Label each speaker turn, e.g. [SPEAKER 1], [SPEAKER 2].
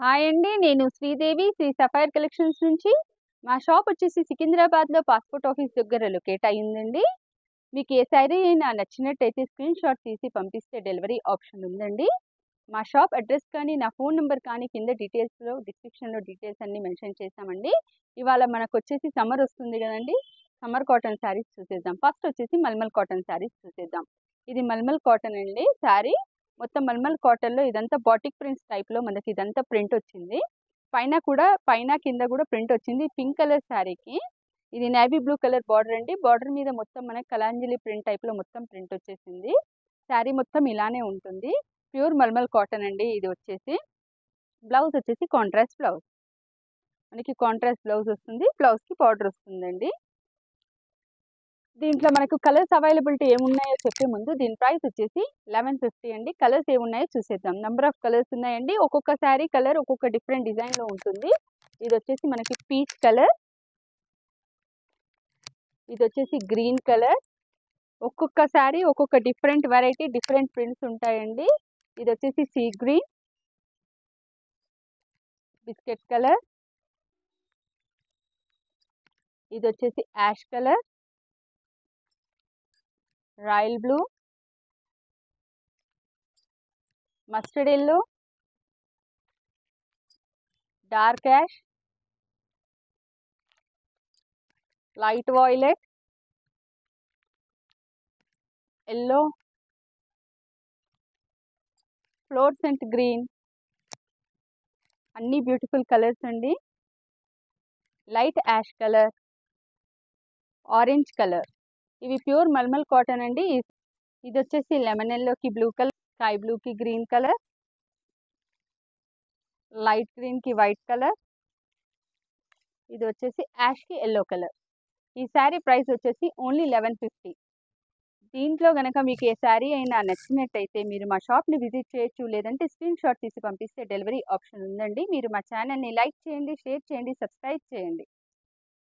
[SPEAKER 1] Hi అండి. నేను Sridevi Shri sapphire collections నుంచి. మా షాప్ వచ్చేసి సికింద్రాబాద్‌లో పాస్‌పోర్ట్ ఆఫీస్ దగ్గర లొకేట్ అయ్యిందండి. మీకు ఏ శారీ అయినా నచ్చినట్టయితే స్క్రీన్ షాట్ తీసి పంపిస్తే డెలివరీ ఆప్షన్ ఉందండి. మా షాప్ అడ్రస్ కానీ, నా ఫోన్ నంబర్ కానీ కింద డిస్క్రిప్షన్‌లో డీటెయిల్స్ అన్నీ మెన్షన్ చేశామండి. ఇవాళ మనకొచ్చేసి సమ్మర్ వస్తుంది గదండీ! సమ్మర్ కాటన్ శారీస్ చూసేద్దాం. ఫస్ట్ వచ్చేసి మల్మల్ కాటన్ శారీస్ చూసేద్దాం. ఇది మల్మల్ కాటన్ అండి శారీ. మొత్తం మల్మల్ కాటన్‌లో ఇదంతా బాటిక్ ప్రింట్స్ టైప్‌లో మనకి ఇదంతా ప్రింట్ వచ్చింది. పైన కింద కూడా ప్రింట్ వచ్చింది. పింక్ కలర్ శారీకి ఇది నేవీ బ్లూ కలర్ బార్డర్ అండి. బార్డర్ మీద మొత్తం మనకి కలాంజలి ప్రింట్ టైప్‌లో మొత్తం ప్రింట్ వచ్చేసింది. శారీ మొత్తం ఇలానే ఉంటుంది. ప్యూర్ మల్మల్ కాటన్ అండి ఇది వచ్చేసి. బ్లౌజ్ వచ్చేసి కాంట్రాస్ట్ బ్లౌజ్. మనకి కాంట్రాస్ట్ బ్లౌజ్ వస్తుంది. బ్లౌజ్‌కి బార్డర్ వస్తుందండి. దీంట్లో మనకు కలర్స్ అవైలబిలిటీ ఏమున్నాయో చెప్పే ముందు దీని ప్రైస్ వచ్చేసి 1150 అండి. కలర్స్ ఏమున్నాయో చూసేద్దాం. నెంబర్ ఆఫ్ కలర్స్ ఉన్నాయండి. ఒక్కొక్క శారీ కలర్ ఒక్కొక్క డిఫరెంట్ డిజైన్‌లో ఉంటుంది. ఇది వచ్చేసి మనకి పీచ్ కలర్. ఇది వచ్చేసి గ్రీన్ కలర్. ఒక్కొక్క శారీ ఒక్కొక్క డిఫరెంట్ వెరైటీ డిఫరెంట్ ప్రింట్స్ ఉంటాయండి. ఇది వచ్చేసి సీ గ్రీన్, బిస్కెట్ కలర్. ఇది వచ్చేసి ash colour, royal blue, mustard yellow, dark ash, light violet, yellow, fluorescent green. అన్ని బ్యూటిఫుల్ కలర్స్ అండి. Light ash colour, orange colour. ఇవి ప్యూర్ మల్మల్ కాటన్ అండి. ఇది వచ్చేసి లెమన్ ఎల్లోకి బ్లూ కలర్, స్కై బ్లూకి గ్రీన్ కలర్, లైట్ గ్రీన్కి వైట్ కలర్. ఇది వచ్చేసి యాష్కి ఎల్లో కలర్. ఈ శారీ ప్రైస్ వచ్చేసి ఓన్లీ 1150. దీంట్లో కనుక మీకు ఏ శారీ అయినా నచ్చినట్టయితే మీరు మా షాప్ని విజిట్ చేయొచ్చు. లేదంటే స్క్రీన్ షాట్ తీసి పంపిస్తే డెలివరీ ఆప్షన్ ఉందండి. మీరు మా ఛానల్ని లైక్ చేయండి, షేర్ చేయండి, సబ్స్క్రైబ్ చేయండి.